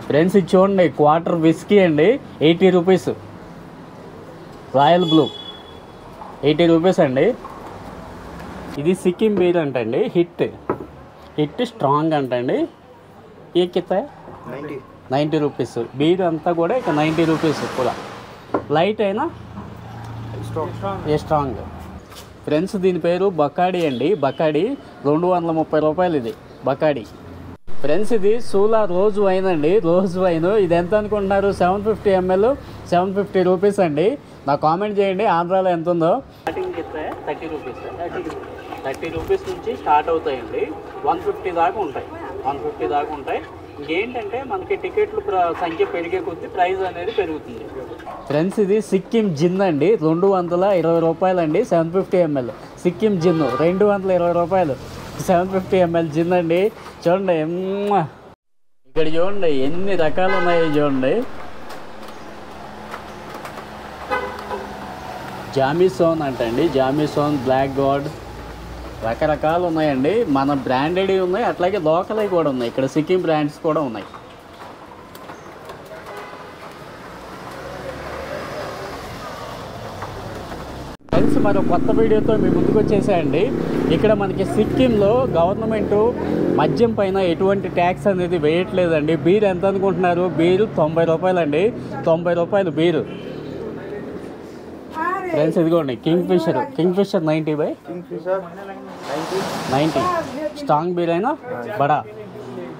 Friends ఇది చూడండి, quarter whisky అండి, 80 రూపీస్. రాయల్ బ్లూ 80 రూపీస్ అండి. ఇది సిక్కిం బీర్ అంటండి, హిట్ స్ట్రాంగ్ అంటండి. ఏ కిత్త 90 రూపీస్. బీర్ అంతా కూడా ఇక 90 రూపీస్. కూడా లైట్ అయినా స్ట్రాంగ్. ఫ్రెండ్స్ దీని పేరు బకాడి అండి, బకాడి 230 రూపాయలు ఇది బకాడి. ఫ్రెండ్స్ ఇది సూలా రోజ్ వైన్ అండి, రోజ్ వైన్. ఇది ఎంత అనుకుంటున్నారు? 750 ml 750 రూపీస్ అండి. నాకు కామెంట్ చేయండి ఆంధ్రాలో ఎంత ఉందో. స్టార్టింగ్ ఇస్తే 30 రూపీస్, 30 రూపీస్ నుంచి స్టార్ట్ అవుతాయండి. 150 దాకా ఉంటాయి, 150 దాకా ఉంటాయి. ఇంకేంటంటే మనకి టికెట్లు సంఖ్య పెరిగే కొద్దీ ప్రైస్ అనేది పెరుగుతుంది. ఫ్రెండ్స్ ఇది సిక్కిం జిన్ అండి, 220 రూపాయలు అండి, 750 ml. సిక్కిం జిన్ 220 రూపాయలు, 750 ml జిన్ అండి. చూడండి ఇక్కడ చూడండి ఎన్ని రకాలు ఉన్నాయో చూడండి. జామీసోన్ అంటండి, జామీసోన్, బ్లాక్ గాడ్, రకరకాలు ఉన్నాయండి. మన బ్రాండెడ్ ఉన్నాయి, అట్లాగే లోకల్ కూడా ఉన్నాయి. ఇక్కడ సిక్కిం బ్రాండ్స్ కూడా ఉన్నాయి. ఫ్రెండ్స్ మరో కొత్త వీడియోతో మీ ముందుకు వచ్చేసాయండి. ఇక్కడ మనకి సిక్కింలో గవర్నమెంట్ మద్యం పైన ఎటువంటి ట్యాక్స్ అనేది వేయట్లేదండి. బీర్ ఎంత అనుకుంటున్నారు? బీరు 90 రూపాయలు అండి, 90 రూపాయలు బీరు. ఫ్రెండ్స్ ఇదిగోండి కింగ్ ఫిషర్ 90 స్ట్రాంగ్ బీర్ అయినా బడా.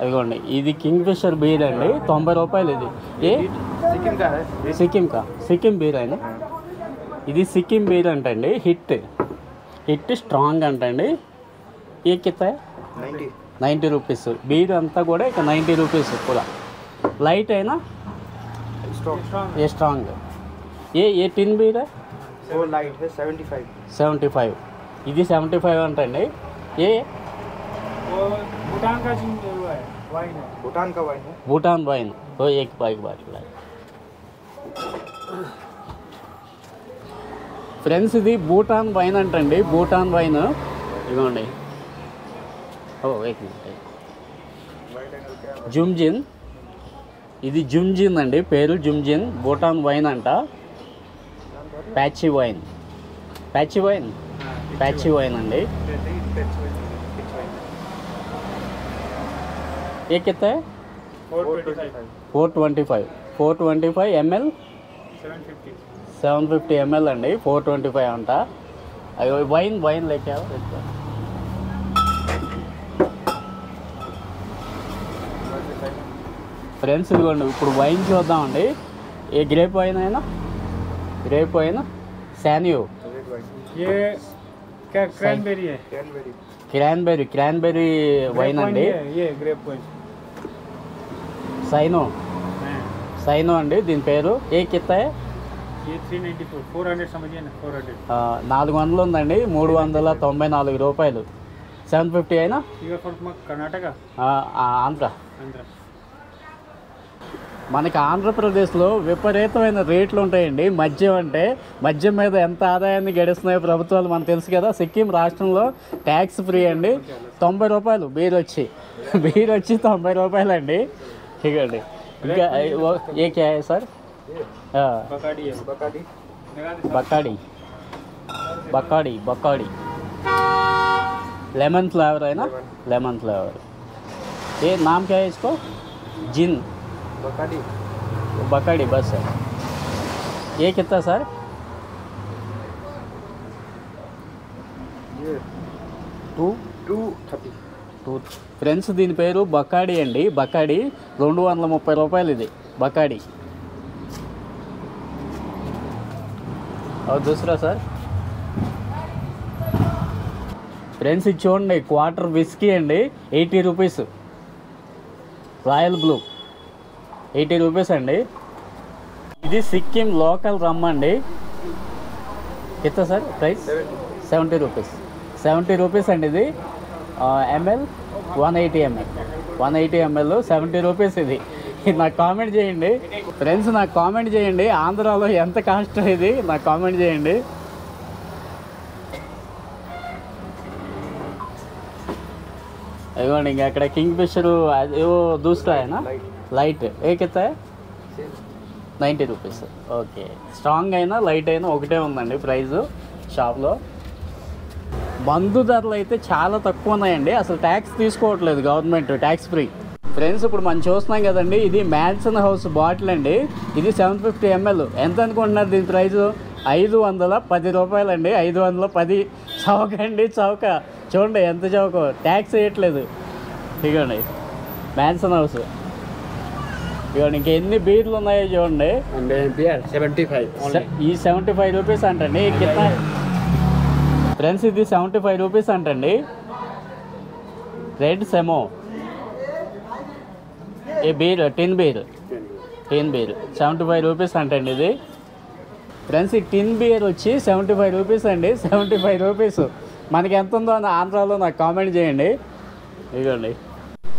ఇదిగోండి ఇది కింగ్ ఫిషర్ బీర్ అండి, 90 రూపాయలు. ఇది ఏ సిక్కిం బీర్ అయినా. ఇది సిక్కిం బీర్ అంటండి, హిట్ స్ట్రాంగ్ అంటండి. ఏ కిత్త 90 రూపీస్. బీర్ అంతా కూడా ఇక 90 రూపీస్. కూడా లైట్ అయినా స్ట్రాంగ్. ఏ టిన్ బీర్ 75. ఇది 75 అంటండి. ఏ భూటాన్ వైన్ एक बाइक ఫ్రెండ్స్ ఇది భూటాన్ వైన్ అంటండి, భూటాన్ వైన్. ఇదిగోండి జుమ్జిన్, ఇది జుమ్జిన్ అండి, పేరు జుమ్జిన్. భూటాన్ వైన్ అంట. ప్యాచీ వైన్ అండి. ఏ కిత్త 425 ml 750 ml అండి, 425 అంట. వైన్ లేక ఫ్రెండ్స్ ఇదిగోండి ఇప్పుడు వైన్ చూద్దామండి. ఏ గ్రేప్ వైన్ అయినా सैनियो ये क्या क्रैनबेरी है? क्रैनबेरी वाइन अंडी. ये ग्रेप वाइन सैनो अंडी దీని పేరు. ఏ కిత్త है? ये 394 400 समझिए ना, 400 400 ఉందండి, 394 రూపాయలు. 750 అయినా. ఇక కర్ణాటక ఆంధ్ర. మనకి ఆంధ్రప్రదేశ్లో విపరీతమైన రేట్లు ఉంటాయండి. మద్యం మీద ఎంత ఆదాయాన్ని గడిస్తున్నాయో ప్రభుత్వాలు మనకు తెలుసు కదా. సిక్కిం రాష్ట్రంలో ట్యాక్స్ ఫ్రీ అండి, 90 రూపాయలు బీర్ వచ్చి 90 రూపాయలు అండి. ఇకండి ఇంకా ఏ క్యా है सर? बकाड़ी लेमन फ्लेवर है ना, लेमन फ्लेवर. ये नाम क्या है इसको? जिन बकाड़ी बस है. ये कितना सर? ये 230. ఫ్రెండ్స్ దీని పేరు బకాడి అండి, బకాడి 230 రూపాయలు ఇది బకాడి. और दूसरा सर ఫ్రెండ్స్ ఇది చూడండి క్వార్టర్ విస్కీ అండి, 80 రూపీస్. రాయల్ బ్లూ 80 రూపీస్ అండి. ఇది సిక్కిం లోకల్ రమ్ అండి. ఎంత సార్ ప్రైస్? 70 రూపీస్. 70 రూపీస్ అండి ఇది. ఎంఎల్ 180 ml 70 రూపీస్ ఇది. నాకు కామెంట్ చేయండి ఫ్రెండ్స్, నాకు కామెంట్ చేయండి ఆంధ్రాలో ఎంత కాస్ట్ ఇది, నాకు కామెంట్ చేయండి. ఇదిగోండి ఇంకా అక్కడ కింగ్ ఫిషర్ वो दूसरा है ना लाइट ఏ कितना है 90 రూపీస్ ఓకే స్ట్రాంగ్ అయినా లైట్ అయినా ఒకటే ఉందండి ప్రైస్ షాప్లో మందు ధరలు అయితే చాలా తక్కువ ఉన్నాయండి అసలు ట్యాక్స్ తీసుకోవట్లేదు గవర్నమెంట్ ట్యాక్స్ ఫ్రీ ఫ్రెండ్స్ ఇప్పుడు మనం చూస్తున్నాం కదండి ఇది మ్యాన్సన్ హౌస్ బాటిల్ అండి ఇది 750 ml ఎంత అనుకుంటున్నారు దీని ప్రైస్ 510 రూపాయలండి 510 చౌక అండి చౌక చూడండి ఎంత చౌక ట్యాక్స్ వేయట్లేదు ఇదిగోండి మ్యాన్సన్ హౌస్ ఇదిగోండి ఇంకెన్ని బీర్లు ఉన్నాయో చూడండి 75 ఈ 75 రూపీస్ అంటండి కింద ఫ్రెండ్స్ ఇది 75 రూపీస్ అంటండి రెడ్ సెమో ఏ బీర్ టిన్ బీర్ 75 రూపీస్ అంటండి ఇది ఫ్రెండ్స్ ఈ టిన్ బీర్ వచ్చి 75 రూపీస్ అండి 75 రూపీస్ మనకి ఎంత ఉందో అని ఆంధ్రాలో నాకు కామెంట్ చేయండి ఇదిగోండి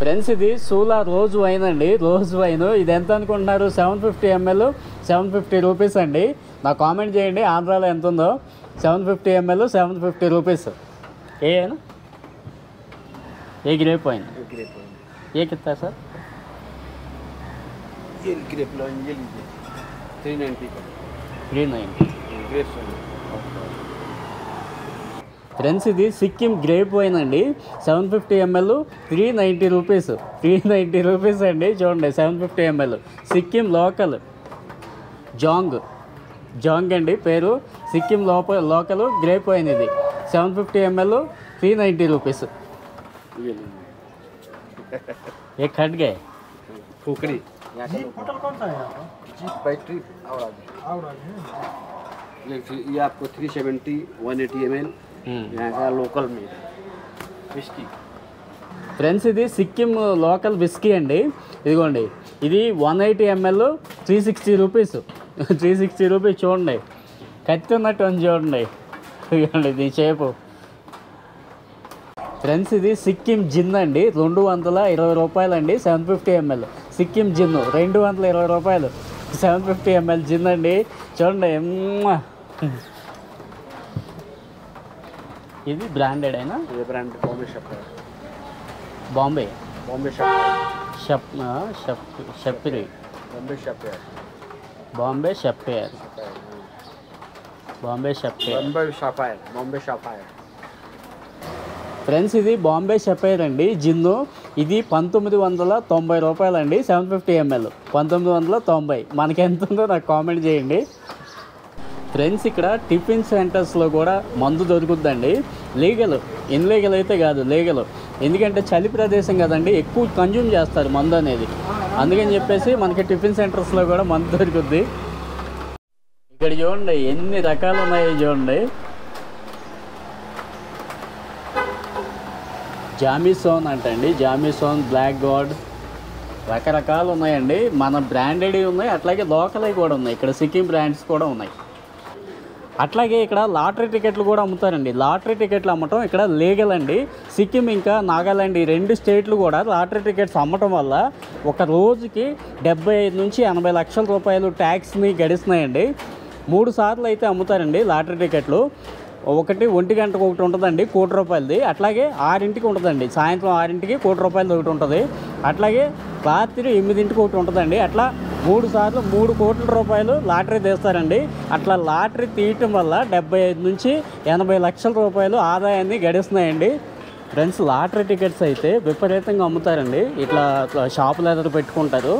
ఫ్రెండ్స్ ఇది సూలా రోజ్ వైన్ అండి రోజ్ వైన్ ఇది ఎంత అనుకుంటున్నారు 750 ml 750 రూపీస్ అండి నాకు కామెంట్ చేయండి ఆంధ్రాలో ఎంత ఉందో 750 ml 750 రూపీస్ ఏ ना ये ग्रेप वाइन ये कितना है सर ये ग्रेप वाइन ये लीजिए 390 का 390 ग्रेप वाइन ఫ్రెండ్స్ ఇది సిక్కిం గ్రేప్ వైన్ అండి 750 ml 390 రూపీస్ 390 రూపీస్ అండి చూడండి 750 ml సిక్కిం లోకల్ జాంగ్ అండి పేరు సిక్కిం లోకల్ గ్రేప్ వైన్ ఇది 750 ml 390 రూపీస్ ये लीजिए ये खट गए फुकरी जीप होटल कौन सा है यहाँ पर? जीप बाई ट्रिप और आगे ये आपको 370 180 ml यहाँ का लोकल में विस्की ఫ్రెండ్స్ ఇది సిక్కిం లోకల్ విస్కీ అండి ఇదిగోండి ఇది 180 ml 360 రూపీస్ 360 రూపీస్ చూడండి కత్తి ఉన్నట్టు అని చూడండి ఇదిగోండి ఇది చేపు ఫ్రెండ్స్ ఇది సిక్కిం జిన్ అండి 220 రూపాయలండి 750 ml సిక్కిం జిన్ 220 రూపాయలు 750 ml జిన్ అండి చూడండి ఇది బ్రాండెడ్ అయినా ये ब्रांड बॉम्बे शपर బాంబే बॉम्बे शपर షప్పిరి बॉम्बे शपर బాంబే షప్పేర్ బాంబే షప్పేర్ बॉम्बे शपर ఫ్రెండ్స్ ఇది బాంబే షప్పేర్ అండి జిన్ను ఇది 1990 రూపాయలండి 750 ml 1990 మనకి ఎంత ఉందో నాకు కామెంట్ చేయండి ఫ్రెండ్స్ ఇక్కడ టిఫిన్ సెంటర్స్లో కూడా మందు దొరుకుద్దండి లీగల్ ఇన్లీగల్ అయితే కాదు లీగల్ ఎందుకంటే చలి ప్రదేశం కదండి ఎక్కువ కన్జ్యూమ్ చేస్తారు మందు అనేది అందుకని చెప్పేసి మనకి టిఫిన్ సెంటర్స్లో కూడా మందు దొరుకుద్ది ఇక్కడ చూడండి ఎన్ని రకాలు ఉన్నాయో చూడండి జామీసోన్ అంటండి జామీసోన్ బ్లాక్ గాడ్ రకరకాలు ఉన్నాయండి మన బ్రాండెడ్ ఉన్నాయి అట్లాగే లోకల్ కూడా ఉన్నాయి ఇక్కడ సిక్కిం బ్రాండ్స్ కూడా ఉన్నాయి అట్లాగే ఇక్కడ లాటరీ టికెట్లు కూడా అమ్ముతారండి లాటరీ టికెట్లు అమ్మటం ఇక్కడ లీగల్ అండి సిక్కిం ఇంకా నాగాలాండ్ ఈ 2 స్టేట్లు కూడా లాటరీ టికెట్స్ అమ్మటం వల్ల ఒక రోజుకి 75 నుంచి 80 లక్షల రూపాయలు ట్యాక్స్ని గడిస్తున్నాయండి 3 సార్లు అయితే అమ్ముతారండి లాటరీ టికెట్లు ఒకటి 1 గంటకు ఒకటి ఉంటుందండి ₹1,00,00,000 అట్లాగే 6ంటికి ఉంటుందండి సాయంత్రం 6ంటికి ₹1,00,00,000 ఒకటి ఉంటుంది అట్లాగే రాత్రి 8ంటికి ఒకటి ఉంటుందండి అట్లా 3 సార్లు ₹3,00,00,000 లాటరీ తీస్తారండి అట్లా లాటరీ తీయటం వల్ల 75 నుంచి 80 లక్షల రూపాయలు ఆదాయాన్ని గడిస్తున్నాయండి ఫ్రెండ్స్ లాటరీ టికెట్స్ అయితే విపరీతంగా అమ్ముతారండి ఇట్లా షాపులు ఎదురు పెట్టుకుంటారు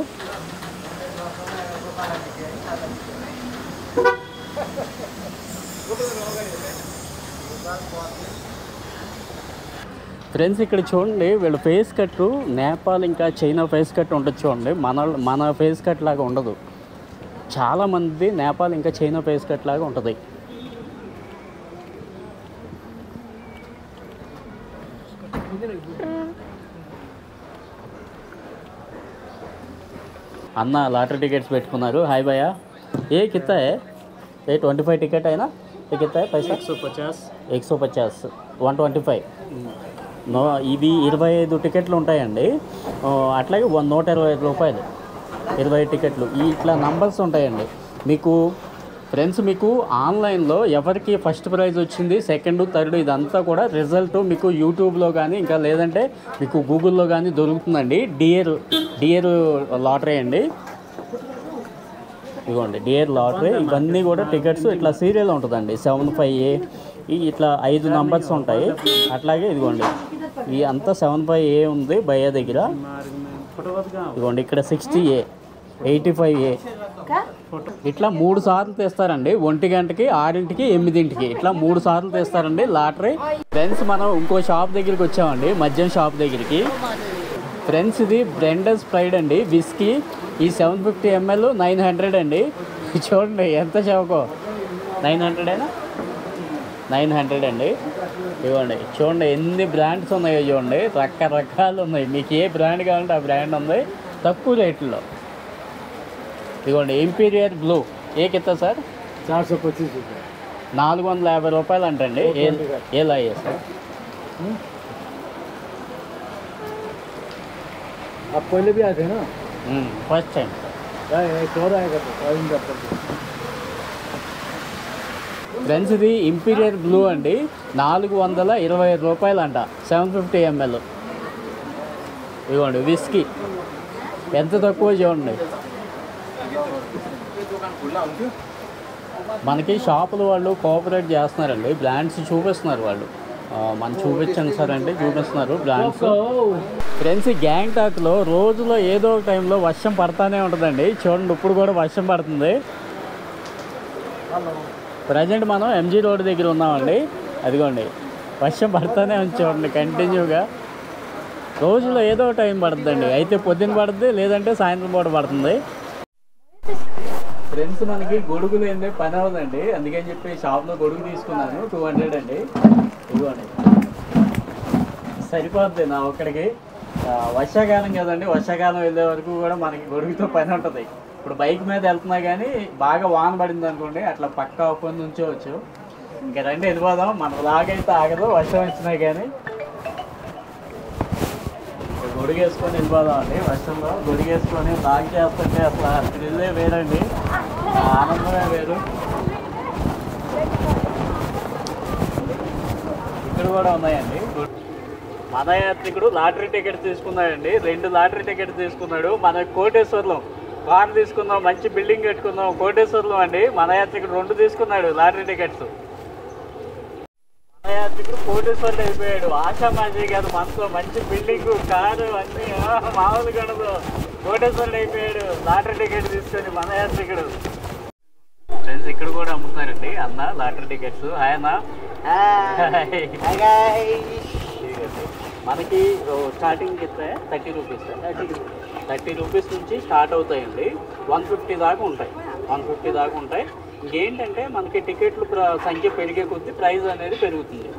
ఫ్రెండ్స్ ఇక్కడ చూడండి వీళ్ళ ఫేస్ కట్ నేపాల్ ఇంకా చైనా ఫేస్ కట్ ఉంటుంది చూడండి మన ఫేస్ కట్ లాగా ఉండదు చాలామంది నేపాల్ ఇంకా చైనా ఫేస్ కట్ లాగా ఉంటుంది అన్న లాటరీ టికెట్స్ పెట్టుకున్నారు హాయ్ భయ్యా ఏ కిత్తా है ये 25 टिकट है ना ये कितना है पैसा 150 125 నో ఇది 25 టికెట్లు ఉంటాయండి అట్లాగే 125 రూపాయలు 20 టికెట్లు ఈ ఇట్లా నంబర్స్ ఉంటాయండి మీకు ఫ్రెండ్స్ మీకు ఆన్లైన్లో ఎవరికి ఫస్ట్ ప్రైజ్ వచ్చింది, సెకండ్, థర్డ్ ఇదంతా కూడా రిజల్ట్ మీకు యూట్యూబ్లో కానీ ఇంకా లేదంటే మీకు గూగుల్లో కానీ దొరుకుతుందండి. డియర్ లాటరీ అండి. ఇదిగోండి డియర్ లాటరీ. ఇవన్నీ కూడా టికెట్స్ ఇట్లా సీరియల్ ఉంటుందండి. 75A ఇట్లా 5 నంబర్స్ ఉంటాయి. అట్లాగే ఇదిగోండి ఈ అంతా 75A ఉంది భయ్య దగ్గర. ఇదిగోండి ఇక్కడ 60A, 85A ఇట్లా 3 సార్లు తీస్తారండి. 1 గంటకి, 6ంటికి, 8ంటికి ఇట్లా 3 సార్లు తీస్తారండి లాటరీ. ఫ్రెండ్స్ మనం ఇంకో షాప్ దగ్గరికి వచ్చామండి, మద్యం షాప్ దగ్గరికి. ఫ్రెండ్స్ ఇది బ్రెండర్స్ ప్రైడ్ అండి విస్కీ. ఈ 750 ml 900 అండి. చూడండి ఎంత చౌకో, 900 అయినా 900 అండి. ఇవ్వండి చూడండి ఎన్ని బ్రాండ్స్ ఉన్నాయో చూడండి, రకరకాలు ఉన్నాయి. మీకు ఏ బ్రాండ్ కావాలంటే ఆ బ్రాండ్ ఉంది తక్కువ రేట్లో. ఇదిగోండి ఇంపీరియర్ బ్లూ ఏ కిత్తా సార్? 425 रुपये, 450 రూపాయలు అంటండి. ఏ లాయే సార్? आप पहले भी आए थे ना? First time. एक और आएगा तो ఫ్రెండ్స్ ఇది ఇంపీరియర్ బ్లూ అండి. 425 రూపాయలు అంట, 750 ml. ఇదిగోండి విస్కీ ఎంత తక్కువ చూడండి. మనకి షాపుల వాళ్ళు కోఆపరేట్ చేస్తున్నారండి, బ్రాండ్స్ చూపిస్తున్నారు వాళ్ళు. మనం చూపించండి సార్ అంటే చూపిస్తున్నారు బ్రాండ్స్. ఫ్రెండ్స్ గ్యాంగ్టాక్లో రోజులో ఏదో ఒక టైంలో వర్షం పడతానే ఉంటుందండి. చూడండి ఇప్పుడు కూడా వర్షం పడుతుంది. ప్రజెంట్ మనం ఎంజీ రోడ్ దగ్గర ఉన్నామండి. అదిగోండి వర్షం పడతానే ఉంది చూడండి కంటిన్యూగా. రోజులో ఏదో టైం పడుతుందండి. అయితే పొద్దున్న పడుతుంది, లేదంటే సాయంత్రం పూట పడుతుంది. ఫ్రెండ్స్ మనకి గొడుగులు ఏంటంటే పని అవ్వదండి, అందుకని చెప్పి షాప్లో గొడుగు తీసుకున్నాను. 200 అండి. ఇదిగోండి సరిపోద్ది నా ఒక్కడికి. వర్షాకాలం కదండి, వర్షాకాలం వెళ్ళే వరకు కూడా మనకి గొడుగుతో పని ఉంటుంది. ఇప్పుడు బైక్ మీద వెళ్తున్నా కానీ బాగా వాన పడింది అనుకోండి, అట్లా పక్క ఒప్పంది ఉంచవచ్చు. ఇంకా రండి వెళ్ళిపోదాం. మన లాగైతే ఆగదు వర్షం వచ్చినా కానీ. గొడుగు వేసుకొని వెళ్ళిపోదాం అండి. వర్షంలో గొడుగు వేసుకొని లాగ్ చేస్తుంటే అసలు థ్రిల్లే వేరండి, ఆనందమే వేరు. ఇక్కడ కూడా ఉన్నాయండి. మన యాత్రికుడు లాటరీ టికెట్ తీసుకున్నాడండి. 2 లాటరీ టికెట్ తీసుకున్నాడు. మన కోటేశ్వర్లో కార్ తీసుకుందాం, మంచి బిల్డింగ్ కట్టుకుందాం, కోటేశ్వర్లో అండి. మన యాత్రికుడు 2 తీసుకున్నాడు లాటరీ టికెట్స్. మన యాత్రికుడు కోటేశ్వర్లు అయిపోయాడు. ఆశామాజీ గారు మనతో మంచి బిల్డింగ్, కారు అన్నీ మామూలు గడదు. కోటేశ్వర్లు అయిపోయాడు లాటరీ టికెట్ తీసుకొని మన యాత్రికుడు. ఫ్రెండ్స్ ఇక్కడ కూడా అమ్ముతున్నారండి అన్న లాటరీ టికెట్స్. ఆయన మనకి స్టార్టింగ్ ఇస్తే 30 రూపీస్, 30 రూపీస్ నుంచి స్టార్ట్ అవుతాయండి. 150 దాకా ఉంటాయి, 150 దాకా ఉంటాయి. ఇంకేంటంటే మనకి టికెట్లు సంఖ్య పెరిగే కొద్దీ ప్రైస్ అనేది పెరుగుతుంది.